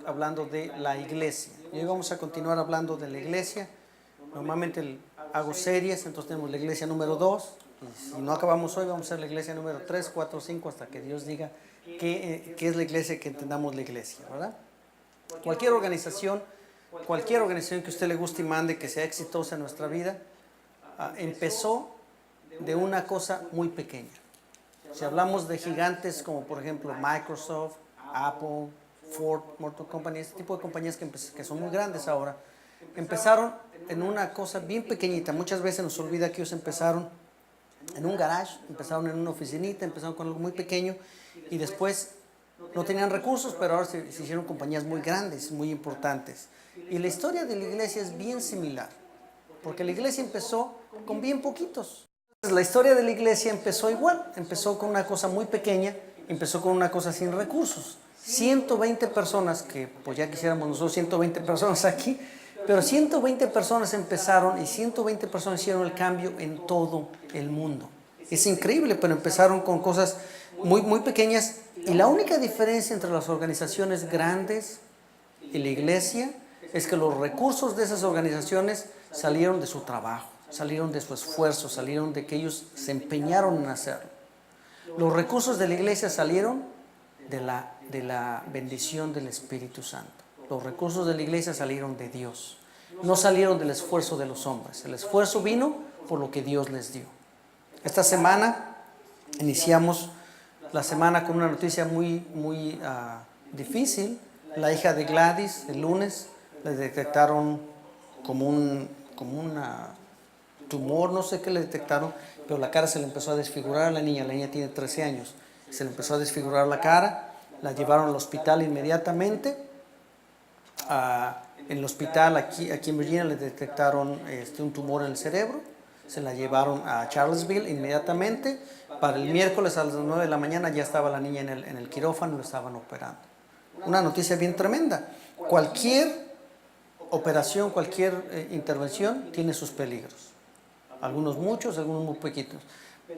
hablando de la iglesia. Y hoy vamos a continuar hablando de la iglesia. Normalmente hago series, entonces tenemos la iglesia número 2. Y si no acabamos hoy, vamos a hacer la iglesia número 3, 4, 5, hasta que Dios diga qué es la iglesia, que entendamos la iglesia, ¿verdad? Cualquier organización que a usted le guste y mande, que sea exitosa en nuestra vida, empezó de una cosa muy pequeña. Si hablamos de gigantes como por ejemplo Microsoft, Apple, Ford Motor Company, este tipo de compañías que son muy grandes ahora, empezaron en una cosa bien pequeñita. Muchas veces nos olvida que ellos empezaron en un garage, empezaron en una oficinita, empezaron con algo muy pequeño y después no tenían recursos, pero ahora se hicieron compañías muy grandes, muy importantes. Y la historia de la iglesia es bien similar, porque la iglesia empezó con bien poquitos. La historia de la iglesia empezó igual, empezó con una cosa muy pequeña, empezó con una cosa sin recursos. 120 personas, que pues ya quisiéramos nosotros 120 personas aquí, pero 120 personas empezaron y 120 personas hicieron el cambio en todo el mundo. Es increíble, pero empezaron con cosas muy, muy pequeñas. Y la única diferencia entre las organizaciones grandes y la iglesia es que los recursos de esas organizaciones salieron de su trabajo, salieron de su esfuerzo, salieron de que ellos se empeñaron en hacerlo. Los recursos de la iglesia salieron de la bendición del Espíritu Santo. Los recursos de la iglesia salieron de Dios, no salieron del esfuerzo de los hombres. El esfuerzo vino por lo que Dios les dio. Esta semana iniciamos la semana con una noticia muy difícil. La hija de Gladys, el lunes, le detectaron como un tumor, no sé qué le detectaron, pero la cara se le empezó a desfigurar a la niña tiene 13 años, se le empezó a desfigurar la cara, la llevaron al hospital inmediatamente. En el hospital aquí en Virginia le detectaron un tumor en el cerebro, se la llevaron a Charlottesville inmediatamente. Para el miércoles a las 9 de la mañana ya estaba la niña en el quirófano, lo estaban operando. Una noticia bien tremenda. Cualquier operación, cualquier intervención tiene sus peligros. Algunos muchos, algunos muy poquitos.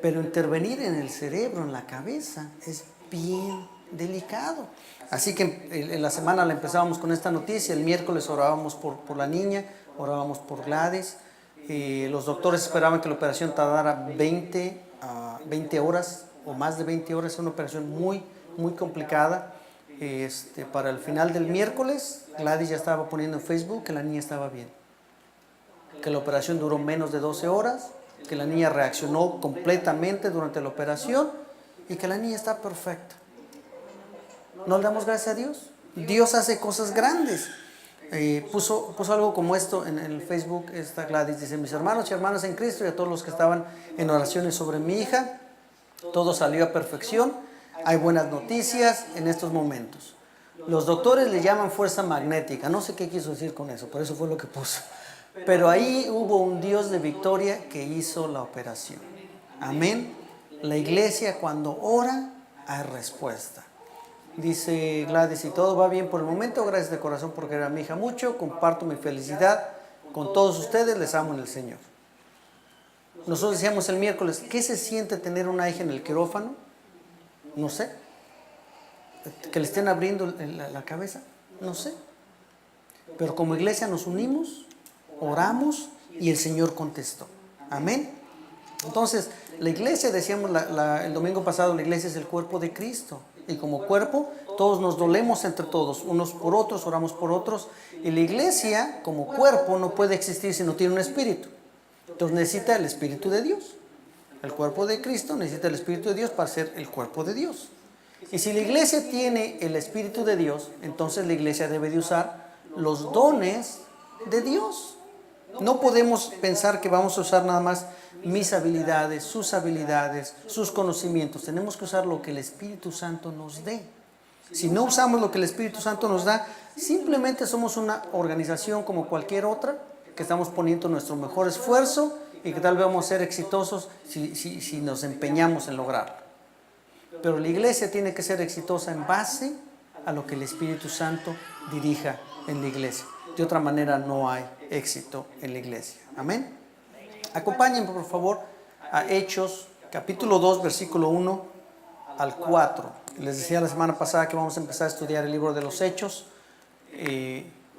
Pero intervenir en el cerebro, en la cabeza, es bien delicado. Así que en la semana la empezábamos con esta noticia. El miércoles orábamos por la niña, orábamos por Gladys. Los doctores esperaban que la operación tardara 20 horas o más de 20 horas. Es una operación muy, muy complicada. Para el final del miércoles, Gladys ya estaba poniendo en Facebook que la niña estaba bien, que la operación duró menos de 12 horas, que la niña reaccionó completamente durante la operación y que la niña está perfecta. ¿No le damos gracias a Dios? Dios hace cosas grandes. Puso algo como esto en el Facebook. Esta Gladys dice: mis hermanos y hermanas en Cristo y a todos los que estaban en oraciones sobre mi hija, todo salió a perfección. Hay buenas noticias en estos momentos. Los doctores le llaman fuerza magnética. No sé qué quiso decir con eso, por eso fue lo que puso. Pero ahí hubo un Dios de victoria que hizo la operación. Amén. La iglesia, cuando ora, hay respuesta. Dice Gladys: si todo va bien por el momento, gracias de corazón por querer a mi hija mucho. Comparto mi felicidad con todos ustedes. Les amo en el Señor. Nosotros decíamos el miércoles: ¿qué se siente tener una hija en el quirófano? No sé. Que le estén abriendo la cabeza, no sé. Pero como iglesia nos unimos, oramos y el Señor contestó. Amén. Entonces, la iglesia, decíamos el domingo pasado, la iglesia es el cuerpo de Cristo. Y como cuerpo, todos nos dolemos entre todos, unos por otros, oramos por otros. Y la iglesia, como cuerpo, no puede existir si no tiene un espíritu. Entonces necesita el Espíritu de Dios. El cuerpo de Cristo necesita el Espíritu de Dios para ser el cuerpo de Dios. Y si la iglesia tiene el Espíritu de Dios, entonces la iglesia debe de usar los dones de Dios. No podemos pensar que vamos a usar nada más mis habilidades, sus conocimientos. Tenemos que usar lo que el Espíritu Santo nos dé. Si no usamos lo que el Espíritu Santo nos da, simplemente somos una organización como cualquier otra, que estamos poniendo nuestro mejor esfuerzo y que tal vez vamos a ser exitosos si nos empeñamos en lograrlo. Pero la iglesia tiene que ser exitosa en base a lo que el Espíritu Santo dirija en la iglesia. De otra manera no hay éxito en la iglesia. Amén. Acompáñenme por favor a Hechos capítulo 2 versículo 1 al 4. Les decía la semana pasada que vamos a empezar a estudiar el libro de los Hechos.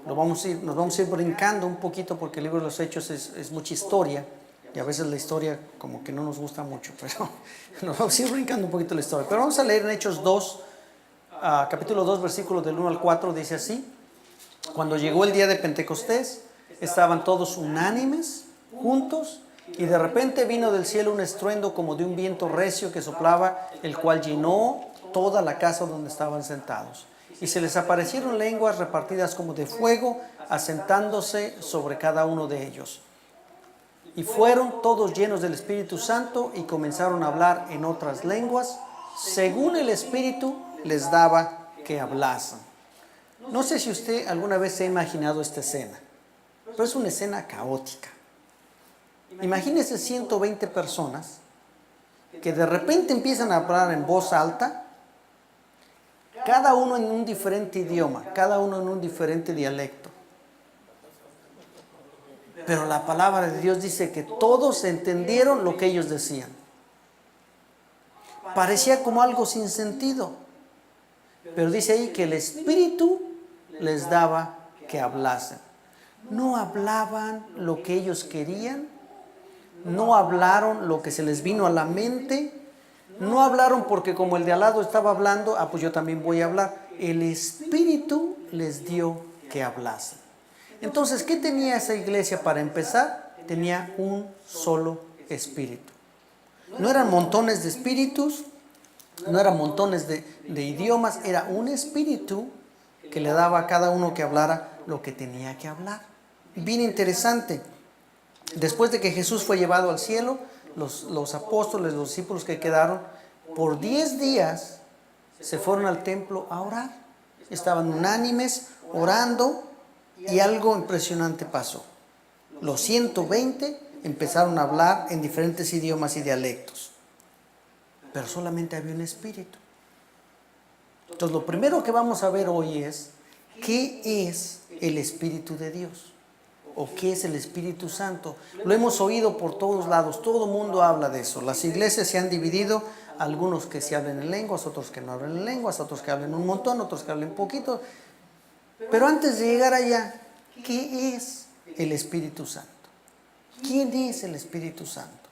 nos vamos a ir brincando un poquito porque el libro de los Hechos es mucha historia y a veces la historia como que no nos gusta mucho, pero nos vamos a ir brincando un poquito la historia. Pero vamos a leer en Hechos 2, capítulo 2, versículos del 1 al 4, dice así: cuando llegó el día de Pentecostés, estaban todos unánimes, juntos, y de repente vino del cielo un estruendo como de un viento recio que soplaba, el cual llenó toda la casa donde estaban sentados. Y se les aparecieron lenguas repartidas como de fuego, asentándose sobre cada uno de ellos. Y fueron todos llenos del Espíritu Santo y comenzaron a hablar en otras lenguas, según el Espíritu les daba que hablasen. No sé si usted alguna vez se ha imaginado esta escena, pero es una escena caótica. Imagínese 120 personas que de repente empiezan a hablar en voz alta, cada uno en un diferente idioma, cada uno en un diferente dialecto. Pero la palabra de Dios dice que todos entendieron lo que ellos decían. Parecía como algo sin sentido, pero dice ahí que el Espíritu les daba que hablasen. No hablaban lo que ellos querían, no hablaron lo que se les vino a la mente, no hablaron porque como el de al lado estaba hablando, pues yo también voy a hablar. El Espíritu les dio que hablasen. Entonces, ¿qué tenía esa iglesia para empezar? Tenía un solo espíritu. No eran montones de espíritus, no eran montones de idiomas, era un espíritu que le daba a cada uno que hablara lo que tenía que hablar. Bien interesante. Después de que Jesús fue llevado al cielo, los apóstoles, los discípulos que quedaron, por 10 días se fueron al templo a orar. Estaban unánimes, orando, y algo impresionante pasó. Los 120 empezaron a hablar en diferentes idiomas y dialectos, pero solamente había un espíritu. Entonces, lo primero que vamos a ver hoy es ¿qué es el Espíritu de Dios? ¿O qué es el Espíritu Santo? Lo hemos oído por todos lados, todo el mundo habla de eso. Las iglesias se han dividido, algunos que se hablan en lenguas, otros que no hablan en lenguas, otros que hablan un montón, otros que hablan poquito. Pero antes de llegar allá, ¿qué es el Espíritu Santo? ¿Quién es el Espíritu Santo?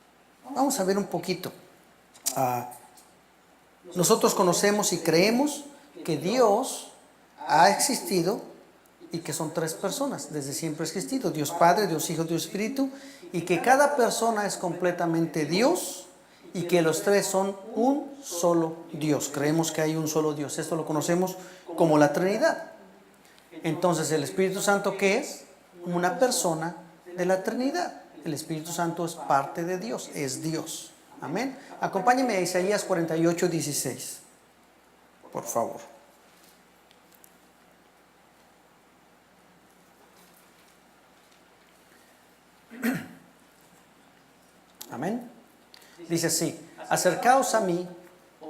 Vamos a ver un poquito. Nosotros conocemos y creemos que Dios ha existido y que son 3 personas, desde siempre ha existido: Dios Padre, Dios Hijo, Dios Espíritu, y que cada persona es completamente Dios y que los 3 son un solo Dios. Creemos que hay un solo Dios. Esto lo conocemos como la Trinidad. Entonces, ¿el Espíritu Santo qué es? Una persona de la Trinidad. El Espíritu Santo es parte de Dios, es Dios. Amén. Acompáñenme a Isaías 48, 16, por favor. Amén. Dice así: acercaos a mí,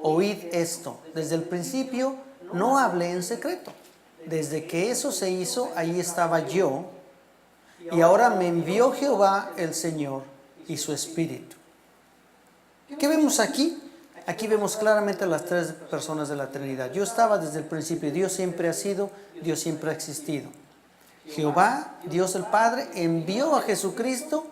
oíd esto. Desde el principio no hablé en secreto. Desde que eso se hizo, ahí estaba yo, y ahora me envió Jehová el Señor y su Espíritu. ¿Qué vemos aquí? Aquí vemos claramente las 3 personas de la Trinidad. Yo estaba desde el principio. Dios siempre ha sido, Dios siempre ha existido. Jehová, Dios el Padre, envió a Jesucristo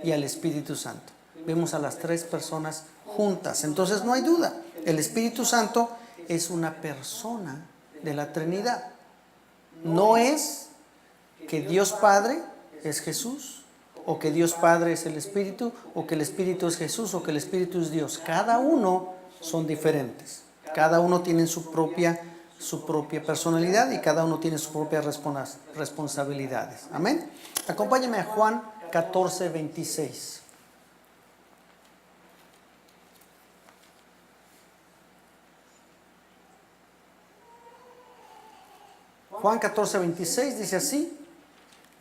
y al Espíritu Santo. Vemos a las 3 personas juntas. Entonces no hay duda, el Espíritu Santo es una persona de la Trinidad. No es que Dios Padre es Jesús, o que Dios Padre es el Espíritu, o que el Espíritu es Jesús, o que el Espíritu es Dios. Cada uno son diferentes. Cada uno tiene su propia personalidad y cada uno tiene sus propias responsabilidades. Amén. Acompáñame a Juan 14, 26. Juan 14, 26 dice así: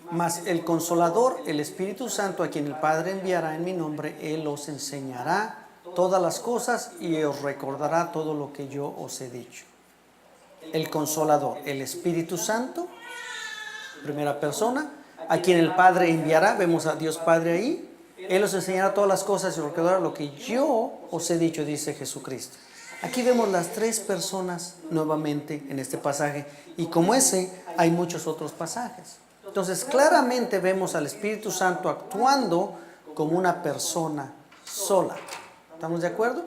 mas el Consolador, el Espíritu Santo, a quien el Padre enviará en mi nombre, Él os enseñará todas las cosas y os recordará todo lo que yo os he dicho. El Consolador, el Espíritu Santo, primera persona, a quien el Padre enviará. Vemos a Dios Padre ahí. Él os enseñará todas las cosas y os recordará lo que yo os he dicho, dice Jesucristo. Aquí vemos las 3 personas nuevamente en este pasaje. Y como ese, hay muchos otros pasajes. Entonces, claramente vemos al Espíritu Santo actuando como una persona sola. ¿Estamos de acuerdo?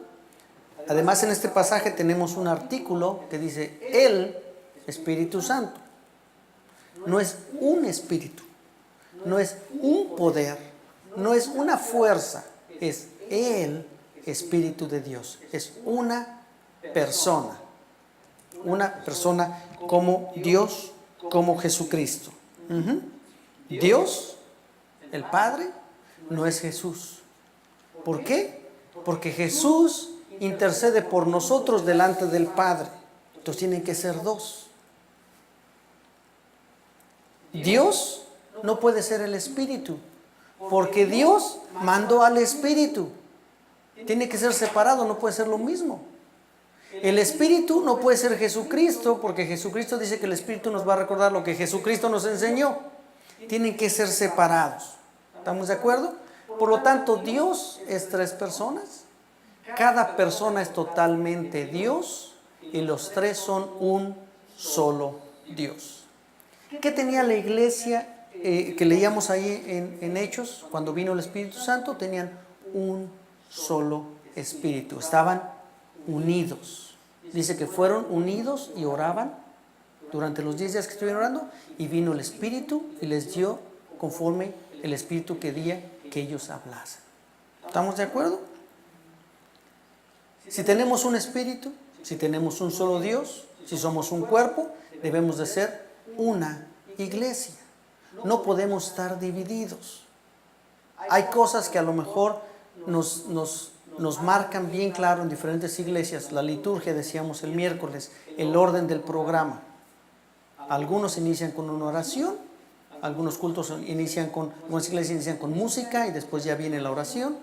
Además, en este pasaje tenemos un artículo que dice el Espíritu Santo. No es un espíritu, no es un poder, no es una fuerza, es el Espíritu de Dios. Es una persona como Dios, como Jesucristo. Dios, el Padre, no es Jesús. ¿Por qué? Porque Jesús intercede por nosotros delante del Padre. Entonces tienen que ser dos. Dios no puede ser el Espíritu, porque Dios mandó al Espíritu. Tiene que ser separado, no puede ser lo mismo. El Espíritu no puede ser Jesucristo, porque Jesucristo dice que el Espíritu nos va a recordar lo que Jesucristo nos enseñó. Tienen que ser separados. ¿Estamos de acuerdo? Por lo tanto, Dios es tres personas. Cada persona es totalmente Dios y los tres son un solo Dios. ¿Qué tenía la iglesia que leíamos ahí en Hechos? Cuando vino el Espíritu Santo, tenían un solo espíritu. Estaban unidos. Dice que fueron unidos y oraban durante los 10 días que estuvieron orando, y vino el Espíritu y les dio conforme el Espíritu quería que ellos hablasen. ¿Estamos de acuerdo? Si tenemos un espíritu, si tenemos un solo Dios, si somos un cuerpo, debemos de ser una iglesia. No podemos estar divididos. Hay cosas que a lo mejor nos marcan bien claro en diferentes iglesias. La liturgia, decíamos el miércoles, el orden del programa. Algunos inician con una oración, algunos cultos algunas iglesias inician con música y después ya viene la oración.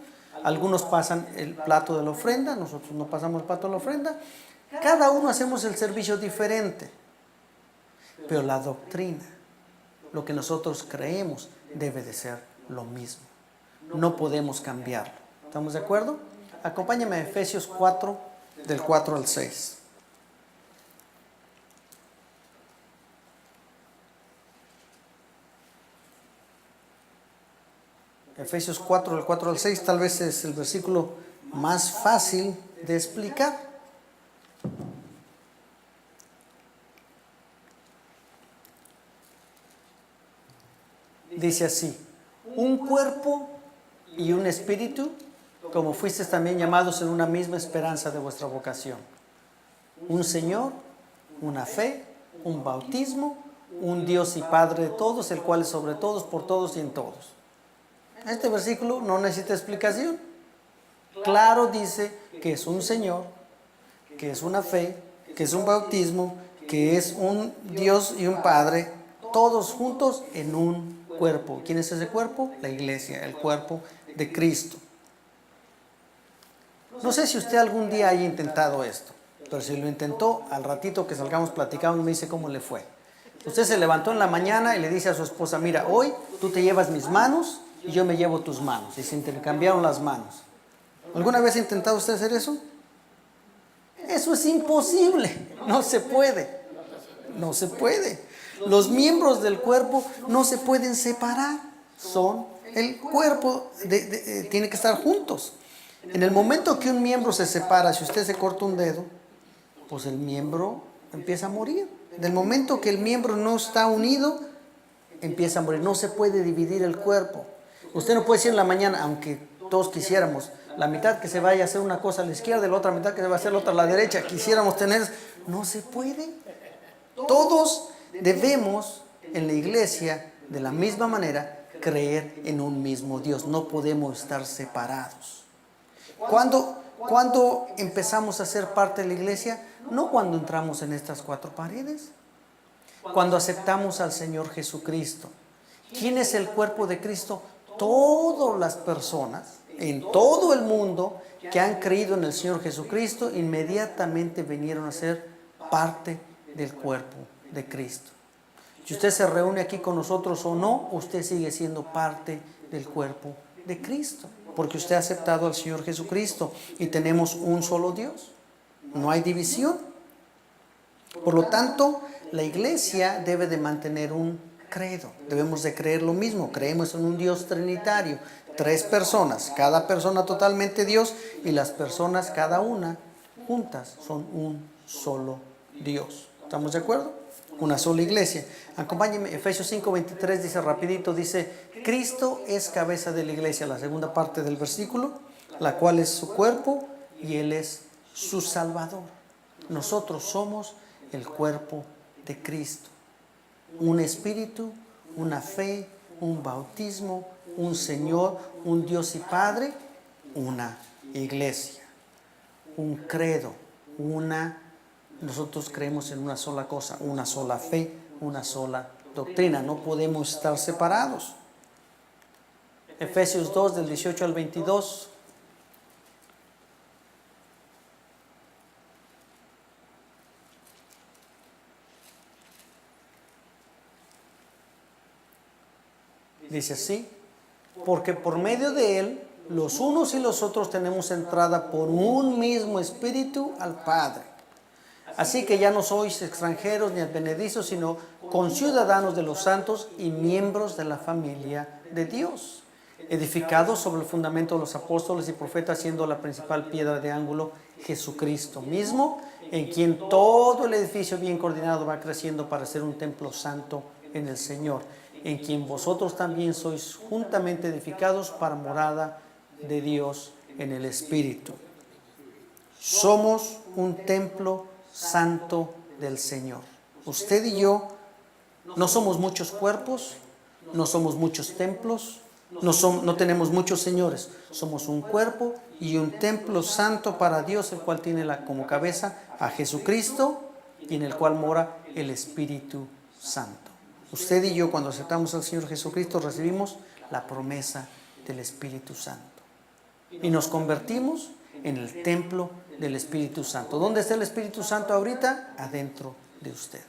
Algunos pasan el plato de la ofrenda, nosotros no pasamos el plato de la ofrenda. Cada uno hacemos el servicio diferente. Pero la doctrina, lo que nosotros creemos, debe de ser lo mismo. No podemos cambiarlo. ¿Estamos de acuerdo? Acompáñame a Efesios 4, del 4 al 6. Efesios 4, del 4 al 6, tal vez es el versículo más fácil de explicar. Dice así: un cuerpo y un espíritu, como fuisteis también llamados en una misma esperanza de vuestra vocación. Un Señor, una fe, un bautismo, un Dios y Padre de todos, el cual es sobre todos, por todos y en todos. Este versículo no necesita explicación. Claro dice que es un Señor, que es una fe, que es un bautismo, que es un Dios y un Padre, todos juntos en un cuerpo. ¿Quién es ese cuerpo? La iglesia, el cuerpo de Cristo. No sé si usted algún día haya intentado esto, pero si lo intentó, al ratito que salgamos platicando me dice cómo le fue. Usted se levantó en la mañana y le dice a su esposa: mira, hoy tú te llevas mis manos y yo me llevo tus manos. Y se intercambiaron las manos. ¿Alguna vez ha intentado usted hacer eso? Eso es imposible. No se puede. No se puede. Los miembros del cuerpo no se pueden separar. Son el cuerpo. Tiene que estar juntos. En el momento que un miembro se separa, si usted se corta un dedo, pues el miembro empieza a morir. Del momento que el miembro no está unido, empieza a morir. No se puede dividir el cuerpo. Usted no puede decir en la mañana, aunque todos quisiéramos, la mitad que se vaya a hacer una cosa a la izquierda y la otra mitad que se va a hacer la otra a la derecha, quisiéramos tener, no se puede. Todos debemos en la iglesia, de la misma manera, creer en un mismo Dios. No podemos estar separados. ¿Cuándo empezamos a ser parte de la iglesia? No cuando entramos en estas cuatro paredes. Cuando aceptamos al Señor Jesucristo. ¿Quién es el cuerpo de Cristo? Todas las personas en todo el mundo que han creído en el Señor Jesucristo inmediatamente vinieron a ser parte del cuerpo de Cristo. Si usted se reúne aquí con nosotros o no, usted sigue siendo parte del cuerpo de Cristo, porque usted ha aceptado al Señor Jesucristo y tenemos un solo Dios. No hay división. Por lo tanto, La iglesia debe de mantener un credo, debemos de creer lo mismo, creemos en un Dios trinitario, 3 personas, cada persona totalmente Dios y las personas cada una juntas son un solo Dios. ¿Estamos de acuerdo? Una sola iglesia. Acompáñenme, Efesios 5:23 dice rapidito, dice, Cristo es cabeza de la iglesia, la segunda parte del versículo, la cual es su cuerpo y Él es su Salvador. Nosotros somos el cuerpo de Cristo. Un espíritu, una fe, un bautismo, un Señor, un Dios y Padre, una iglesia, un credo, nosotros creemos en una sola cosa, una sola fe, una sola doctrina. No podemos estar separados. Efesios 2 del 18 al 22. Dice así, porque por medio de Él, los unos y los otros tenemos entrada por un mismo Espíritu al Padre. Así que ya no sois extranjeros ni advenedizos, sino conciudadanos de los santos y miembros de la familia de Dios, edificados sobre el fundamento de los apóstoles y profetas, siendo la principal piedra de ángulo Jesucristo mismo, en quien todo el edificio bien coordinado va creciendo para ser un templo santo en el Señor, en quien vosotros también sois juntamente edificados para morada de Dios en el Espíritu. Somos un templo santo del Señor. Usted y yo no somos muchos cuerpos, no somos muchos templos, no tenemos muchos señores. Somos un cuerpo y un templo santo para Dios, el cual tiene como cabeza a Jesucristo y en el cual mora el Espíritu Santo. Usted y yo, cuando aceptamos al Señor Jesucristo, recibimos la promesa del Espíritu Santo y nos convertimos en el templo del Espíritu Santo. ¿Dónde está el Espíritu Santo ahorita? Adentro de usted.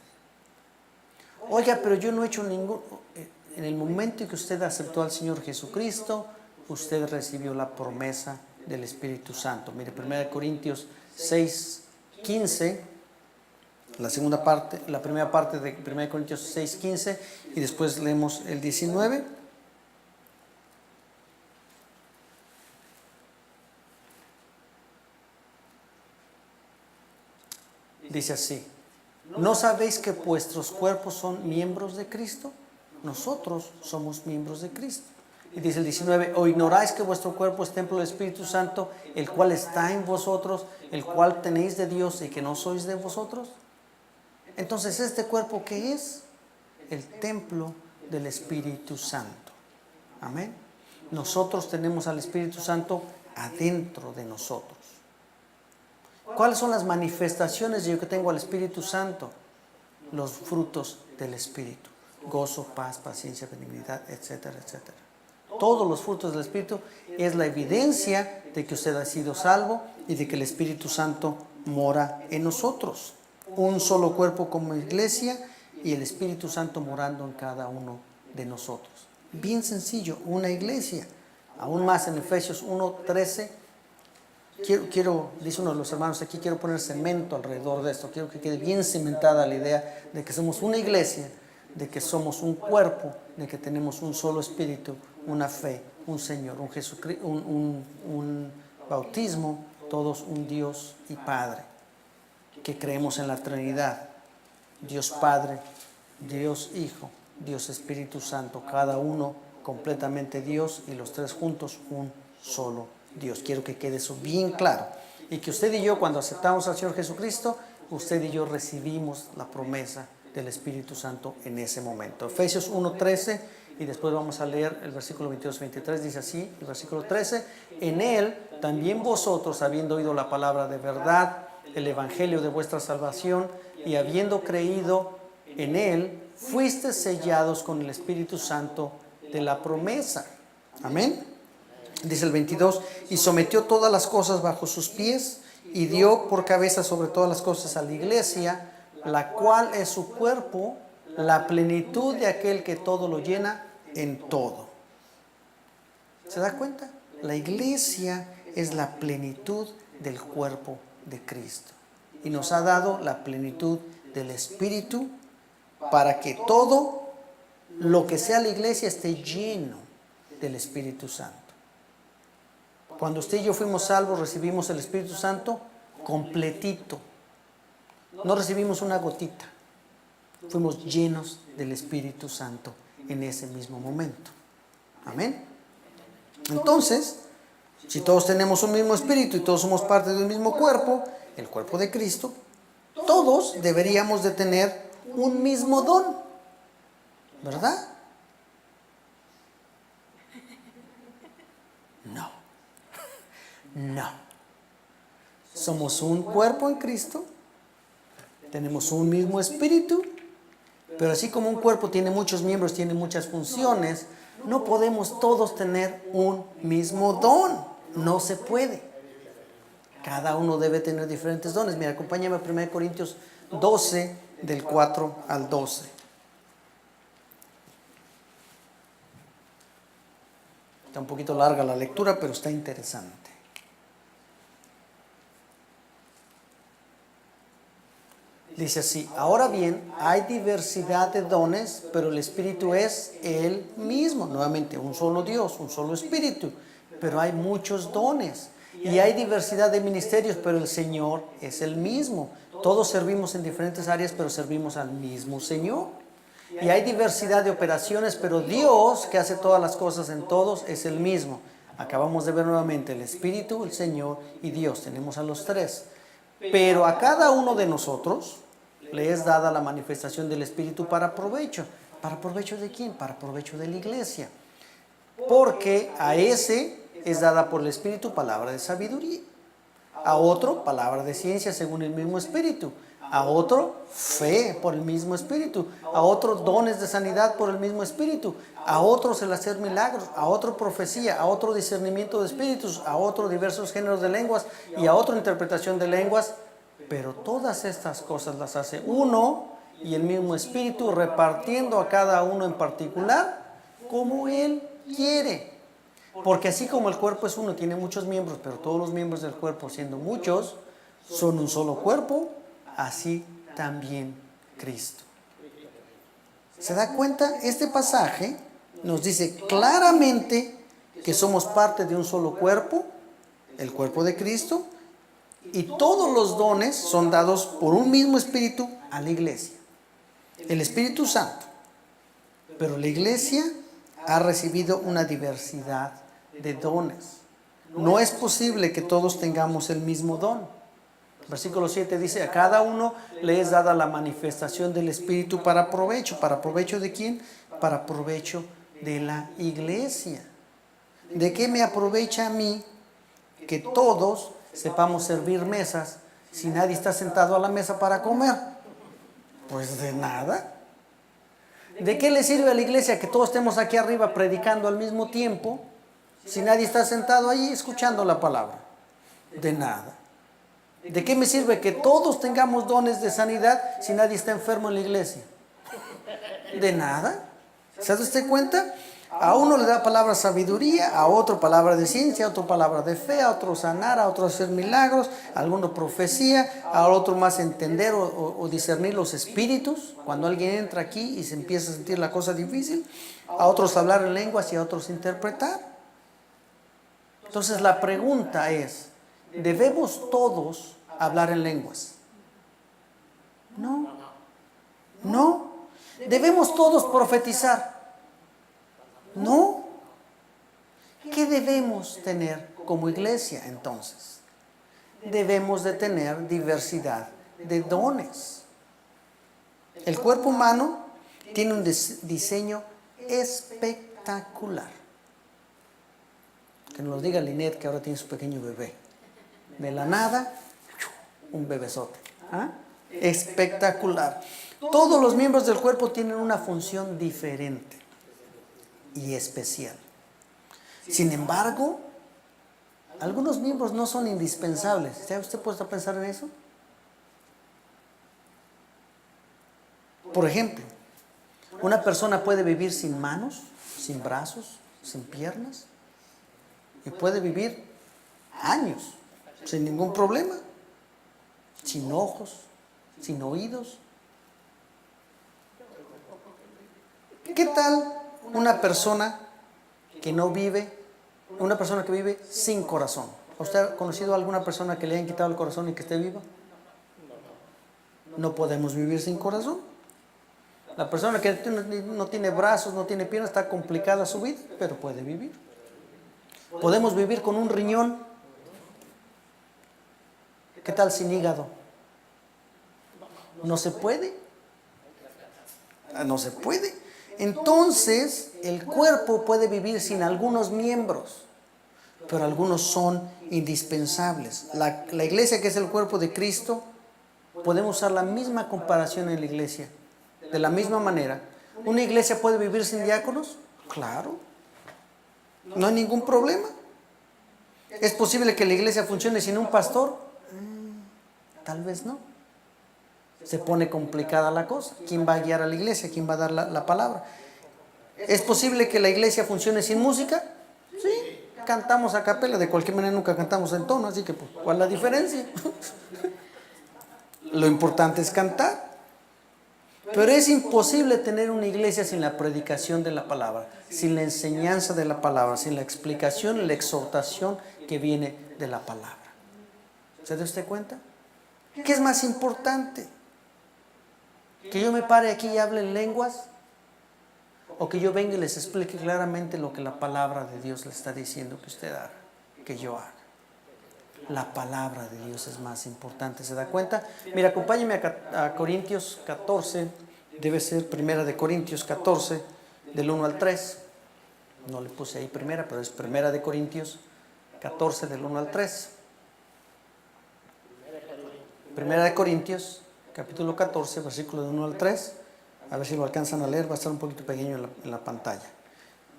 Oiga, pero yo no he hecho ningún... En el momento en que usted aceptó al Señor Jesucristo, usted recibió la promesa del Espíritu Santo. Mire, 1 Corintios 6:15, la primera parte de 1 Corintios 6:15, y después leemos el 19. Dice así, ¿no sabéis que vuestros cuerpos son miembros de Cristo? Nosotros somos miembros de Cristo. Y dice el 19, ¿o ignoráis que vuestro cuerpo es templo del Espíritu Santo, el cual está en vosotros, el cual tenéis de Dios y que no sois de vosotros? Entonces, ¿este cuerpo qué es? El templo del Espíritu Santo. Amén. Nosotros tenemos al Espíritu Santo adentro de nosotros. ¿Cuáles son las manifestaciones de yo que tengo al Espíritu Santo? Los frutos del Espíritu. Gozo, paz, paciencia, benignidad, etcétera, etcétera. Todos los frutos del Espíritu es la evidencia de que usted ha sido salvo y de que el Espíritu Santo mora en nosotros. Un solo cuerpo como iglesia y el Espíritu Santo morando en cada uno de nosotros. Bien sencillo, una iglesia. Aún más en Efesios 1:13. Quiero, dice uno de los hermanos aquí, quiero poner cemento alrededor de esto. Quiero que quede bien cimentada la idea de que somos una iglesia, de que somos un cuerpo, de que tenemos un solo espíritu, una fe, un Señor, un Jesucristo, un bautismo, todos un Dios y Padre, que creemos en la Trinidad, Dios Padre, Dios Hijo, Dios Espíritu Santo, cada uno completamente Dios y los tres juntos un solo Dios. Quiero que quede eso bien claro y que usted y yo, cuando aceptamos al Señor Jesucristo, usted y yo recibimos la promesa del Espíritu Santo en ese momento. Efesios 1:13, y después vamos a leer el versículo 22-23, dice así, el versículo 13, en Él también vosotros, habiendo oído la palabra de verdad, el evangelio de vuestra salvación, y habiendo creído en Él, fuisteis sellados con el Espíritu Santo de la promesa. Amén. Dice el 22, y sometió todas las cosas bajo sus pies, y dio por cabeza sobre todas las cosas a la iglesia, la cual es su cuerpo, la plenitud de aquel que todo lo llena en todo. ¿Se da cuenta? La iglesia es la plenitud del cuerpo de Cristo. Y nos ha dado la plenitud del Espíritu para que todo lo que sea la iglesia esté lleno del Espíritu Santo. Cuando usted y yo fuimos salvos, recibimos el Espíritu Santo completito. No recibimos una gotita. Fuimos llenos del Espíritu Santo en ese mismo momento. Amén. Entonces, si todos tenemos un mismo espíritu y todos somos parte de un mismo cuerpo, el cuerpo de Cristo, todos deberíamos de tener un mismo don, ¿verdad? No, no. Somos un cuerpo en Cristo, tenemos un mismo espíritu, pero así como un cuerpo tiene muchos miembros, tiene muchas funciones, no podemos todos tener un mismo don. No se puede. Cada uno debe tener diferentes dones. Mira, acompáñame a 1 Corintios 12, del 4 al 12. Está un poquito larga la lectura, pero está interesante. Dice así: ahora bien, hay diversidad de dones, pero el Espíritu es el mismo. Nuevamente, un solo Dios, un solo Espíritu, pero hay muchos dones. Y hay diversidad de ministerios, pero el Señor es el mismo. Todos servimos en diferentes áreas, pero servimos al mismo Señor. Y hay diversidad de operaciones, pero Dios, que hace todas las cosas en todos, es el mismo. Acabamos de ver nuevamente el Espíritu, el Señor y Dios. Tenemos a los tres. Pero a cada uno de nosotros le es dada la manifestación del Espíritu para provecho. ¿Para provecho de quién? Para provecho de la iglesia. Porque a ese es dada por el Espíritu palabra de sabiduría, a otro palabra de ciencia según el mismo Espíritu, a otro fe por el mismo Espíritu, a otro dones de sanidad por el mismo Espíritu, a otros el hacer milagros, a otro profecía, a otro discernimiento de espíritus, a otro diversos géneros de lenguas y a otro interpretación de lenguas. Pero todas estas cosas las hace uno y el mismo Espíritu, repartiendo a cada uno en particular como Él quiere. Porque así como el cuerpo es uno, tiene muchos miembros, pero todos los miembros del cuerpo, siendo muchos, son un solo cuerpo, así también Cristo. ¿Se da cuenta? Este pasaje nos dice claramente que somos parte de un solo cuerpo, el cuerpo de Cristo, y todos los dones son dados por un mismo Espíritu a la iglesia, el Espíritu Santo. Pero la iglesia ha recibido una diversidad de dones. No es posible que todos tengamos el mismo don. Versículo 7 dice: a cada uno le es dada la manifestación del Espíritu para provecho. ¿Para provecho de quién? Para provecho de la iglesia. ¿De qué me aprovecha a mí que todos sepamos servir mesas si nadie está sentado a la mesa para comer? Pues de nada. ¿De qué le sirve a la iglesia que todos estemos aquí arriba predicando al mismo tiempo si nadie está sentado ahí escuchando la palabra? De nada. ¿De qué me sirve que todos tengamos dones de sanidad si nadie está enfermo en la iglesia? De nada. ¿Se da usted cuenta? A uno le da palabra sabiduría, a otro palabra de ciencia, a otro palabra de fe, a otro sanar, a otro hacer milagros, a alguno profecía, a otro más entender o discernir los espíritus. Cuando alguien entra aquí y se empieza a sentir la cosa difícil, a otros hablar en lenguas y a otros interpretar. Entonces la pregunta es: ¿debemos todos hablar en lenguas? No. No. ¿Debemos todos profetizar? No. ¿Qué debemos tener como iglesia entonces? Debemos de tener diversidad de dones. El cuerpo humano tiene un diseño espectacular. Que nos lo diga Linet, que ahora tiene su pequeño bebé. De la nada, un bebesote. ¿Ah? Espectacular. Todos los miembros del cuerpo tienen una función diferente y especial. Sin embargo, algunos miembros no son indispensables. ¿Se ha usted puesto a pensar en eso? Por ejemplo, una persona puede vivir sin manos, sin brazos, sin piernas, y puede vivir años sin ningún problema, sin ojos, sin oídos. ¿Qué tal una persona que no vive, una persona que vive sin corazón? ¿Usted ha conocido a alguna persona que le hayan quitado el corazón y que esté viva? No podemos vivir sin corazón. La persona que no tiene brazos, no tiene piernas, está complicada su vida, pero puede vivir. Podemos vivir con un riñón. ¿Qué tal sin hígado? No se puede. No se puede. Entonces, el cuerpo puede vivir sin algunos miembros, pero algunos son indispensables. La iglesia, que es el cuerpo de Cristo, podemos usar la misma comparación en la iglesia. De la misma manera, ¿una iglesia puede vivir sin diáconos? Claro. No hay ningún problema. ¿Es posible que la iglesia funcione sin un pastor? Tal vez no. Se pone complicada la cosa. ¿Quién va a guiar a la iglesia? ¿Quién va a dar la palabra? ¿Es posible que la iglesia funcione sin música? Sí. Cantamos a capela. De cualquier manera nunca cantamos en tono, así que pues, ¿cuál es la diferencia? Lo importante es cantar. Pero es imposible tener una iglesia sin la predicación de la palabra, sin la enseñanza de la palabra, sin la explicación y la exhortación que viene de la palabra. ¿Se da usted cuenta? ¿Qué es más importante? ¿Que yo me pare aquí y hable en lenguas? ¿O que yo venga y les explique claramente lo que la palabra de Dios le está diciendo que usted haga, que yo haga? La palabra de Dios es más importante, ¿se da cuenta? Mira, acompáñeme a Corintios 14, debe ser Primera de Corintios 14, del 1 al 3. No le puse ahí primera, pero es Primera de Corintios 14, del 1 al 3. Primera de Corintios, capítulo 14, versículo del 1 al 3. A ver si lo alcanzan a leer, va a estar un poquito pequeño en la pantalla.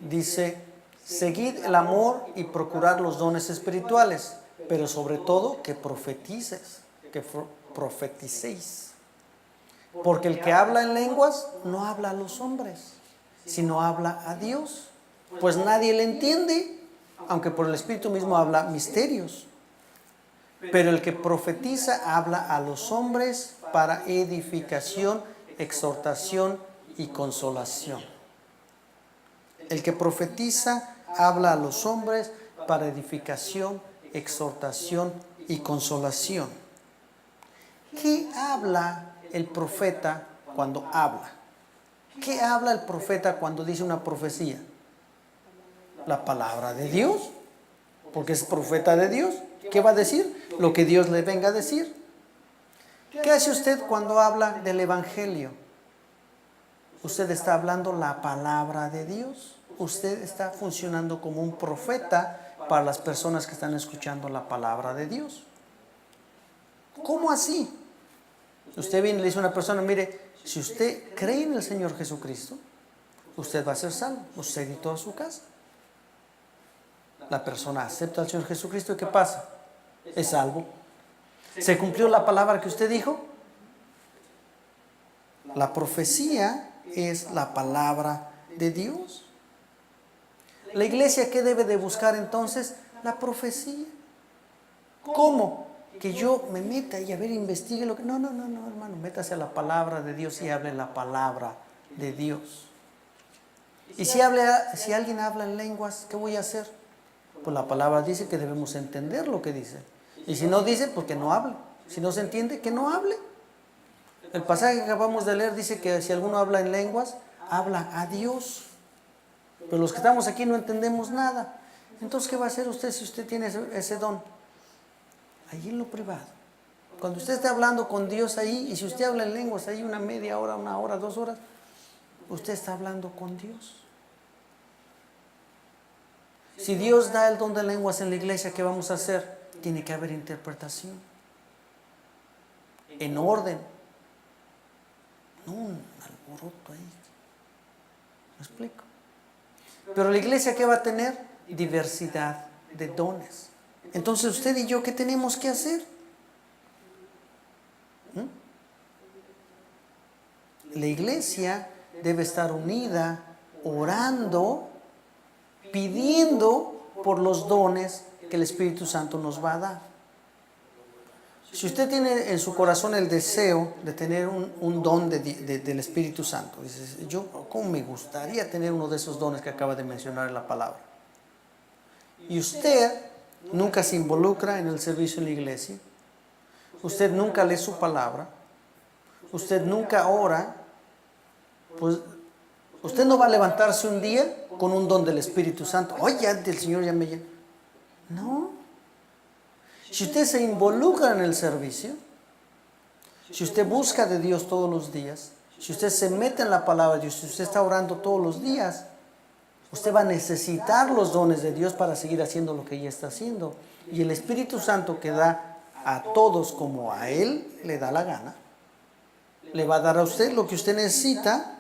Dice: seguid el amor y procurad los dones espirituales, pero sobre todo que profeticéis. Porque el que habla en lenguas no habla a los hombres, sino habla a Dios, pues nadie le entiende, aunque por el Espíritu mismo habla misterios. Pero el que profetiza habla a los hombres para edificación, exhortación y consolación. El que profetiza habla a los hombres para edificación, exhortación y consolación. ¿Qué habla el profeta cuando habla? ¿Qué habla el profeta cuando dice una profecía? La palabra de Dios, porque es profeta de Dios. ¿Qué va a decir? Lo que Dios le venga a decir. ¿Qué hace usted cuando habla del evangelio? Usted está hablando la palabra de Dios. Usted está funcionando como un profeta para las personas que están escuchando la palabra de Dios. ¿Cómo así? Usted viene y le dice a una persona: mire, si usted cree en el Señor Jesucristo, usted va a ser salvo, usted y toda su casa. La persona acepta al Señor Jesucristo, ¿y qué pasa? Es salvo. ¿Se cumplió la palabra que usted dijo? La profecía es la palabra de Dios. ¿La iglesia qué debe de buscar entonces? La profecía. ¿Cómo? Que yo me meta y a ver, investigue lo que... No, hermano, métase a la palabra de Dios y hable la palabra de Dios. Y si alguien habla en lenguas, ¿qué voy a hacer? Pues la palabra dice que debemos entender lo que dice. Y si no dice, pues que no hable. Si no se entiende, que no hable. El pasaje que acabamos de leer dice que si alguno habla en lenguas, habla a Dios. Pero los que estamos aquí no entendemos nada. Entonces, ¿qué va a hacer usted si usted tiene ese don? Ahí en lo privado. Cuando usted esté hablando con Dios ahí, y si usted habla en lenguas ahí una media hora, 1 hora, 2 horas, usted está hablando con Dios. Si Dios da el don de lenguas en la iglesia, ¿qué vamos a hacer? Tiene que haber interpretación. En orden. No un alboroto ahí. ¿Me explico? Pero la iglesia, ¿qué va a tener? Diversidad de dones. Entonces usted y yo, ¿qué tenemos que hacer? La iglesia debe estar unida, orando, pidiendo por los dones que el Espíritu Santo nos va a dar. Si usted tiene en su corazón el deseo de tener un don del Espíritu Santo, dice, yo cómo me gustaría tener uno de esos dones que acaba de mencionar en la palabra. Y usted nunca se involucra en el servicio en la iglesia, usted nunca lee su palabra, usted nunca ora, pues usted no va a levantarse un día con un don del Espíritu Santo. Oye, el Señor ya me llama. No. Si usted se involucra en el servicio, si usted busca de Dios todos los días, si usted se mete en la palabra de Dios, si usted está orando todos los días, usted va a necesitar los dones de Dios para seguir haciendo lo que ya está haciendo. Y el Espíritu Santo, que da a todos como a Él le da la gana, le va a dar a usted lo que usted necesita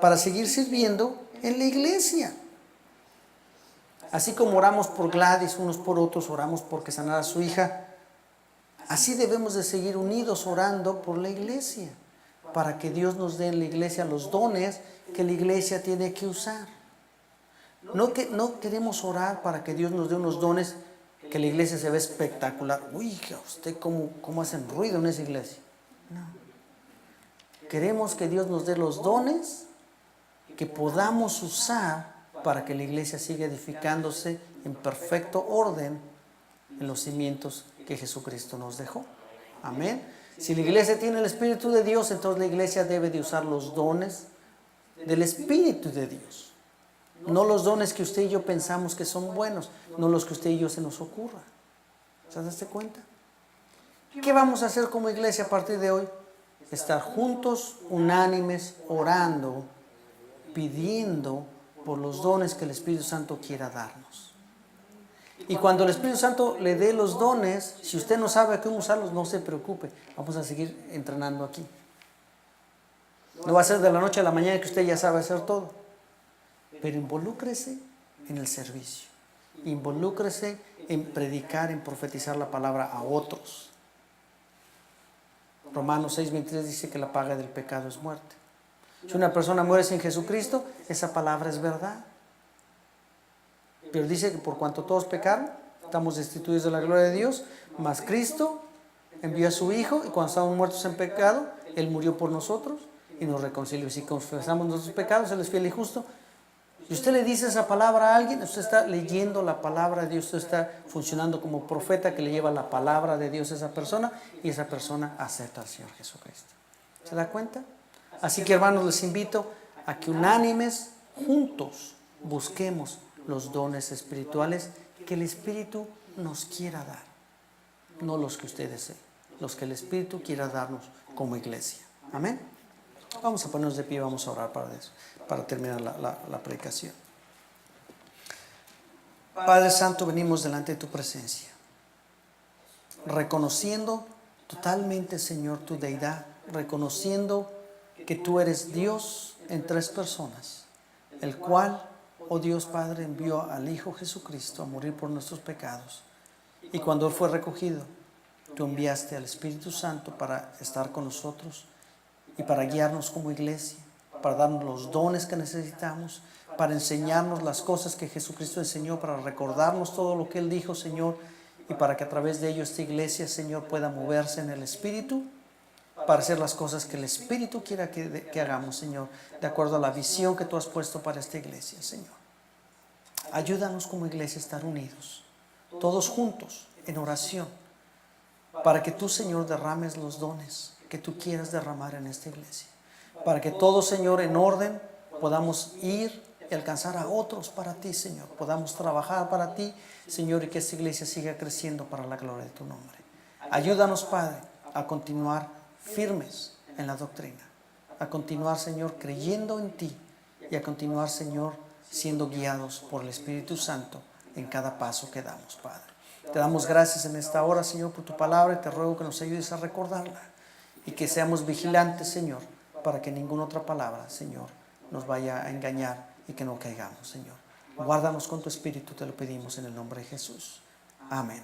para seguir sirviendo en la iglesia. Así como oramos por Gladys unos por otros, oramos porque sanara a su hija, así debemos de seguir unidos orando por la iglesia, para que Dios nos dé en la iglesia los dones que la iglesia tiene que usar. No queremos orar para que Dios nos dé unos dones que la iglesia se ve espectacular. Uy, usted cómo hacen ruido en esa iglesia. No. Queremos que Dios nos dé los dones que podamos usar para que la iglesia siga edificándose en perfecto orden en los cimientos que Jesucristo nos dejó. Amén. Si la iglesia tiene el Espíritu de Dios, entonces la iglesia debe de usar los dones del Espíritu de Dios. No los dones que usted y yo pensamos que son buenos, no los que usted y yo se nos ocurra. ¿Se das cuenta? ¿Qué vamos a hacer como iglesia a partir de hoy? Estar juntos, unánimes, orando, pidiendo por los dones que el Espíritu Santo quiera darnos. Y cuando el Espíritu Santo le dé los dones, si usted no sabe cómo usarlos, no se preocupe. Vamos a seguir entrenando aquí. No va a ser de la noche a la mañana que usted ya sabe hacer todo. Pero involúcrese en el servicio. Involúcrese en predicar, en profetizar la palabra a otros. Romanos 6:23 dice que la paga del pecado es muerte. Si una persona muere sin Jesucristo, esa palabra es verdad. Pero dice que por cuanto todos pecaron, estamos destituidos de la gloria de Dios, mas Cristo envió a su Hijo, y cuando estábamos muertos en pecado, Él murió por nosotros y nos reconcilió. Si confesamos nuestros pecados, Él es fiel y justo. Si usted le dice esa palabra a alguien, usted está leyendo la palabra de Dios, usted está funcionando como profeta que le lleva la palabra de Dios a esa persona, y esa persona acepta al Señor Jesucristo. ¿Se da cuenta? Así que, hermanos, les invito a que unánimes, juntos, busquemos los dones espirituales que el Espíritu nos quiera dar. No los que usted desee, los que el Espíritu quiera darnos como iglesia. Amén. Vamos a ponernos de pie, vamos a orar para eso, para terminar la predicación. Padre Santo, venimos delante de tu presencia, reconociendo totalmente, Señor, tu deidad, reconociendo que tú eres Dios en tres personas, el cual, oh Dios Padre, envió al Hijo Jesucristo a morir por nuestros pecados. Y cuando Él fue recogido, tú enviaste al Espíritu Santo para estar con nosotros y para guiarnos como iglesia, para darnos los dones que necesitamos, para enseñarnos las cosas que Jesucristo enseñó, para recordarnos todo lo que Él dijo, Señor, y para que a través de ello esta iglesia, Señor, pueda moverse en el Espíritu, para hacer las cosas que el Espíritu quiera que hagamos, Señor, de acuerdo a la visión que tú has puesto para esta iglesia, Señor. Ayúdanos como iglesia a estar unidos, todos juntos, en oración, para que tú, Señor, derrames los dones que tú quieras derramar en esta iglesia, para que todos, Señor, en orden podamos ir y alcanzar a otros para ti, Señor, podamos trabajar para ti, Señor, y que esta iglesia siga creciendo para la gloria de tu nombre. Ayúdanos, Padre, a continuar firmes en la doctrina, a continuar, Señor, creyendo en ti, y a continuar, Señor, siendo guiados por el Espíritu Santo en cada paso que damos, Padre. Te damos gracias en esta hora, Señor, por tu palabra, y te ruego que nos ayudes a recordarla y que seamos vigilantes, Señor, para que ninguna otra palabra, Señor, nos vaya a engañar y que no caigamos, Señor. Guárdanos con tu Espíritu, te lo pedimos en el nombre de Jesús. Amén.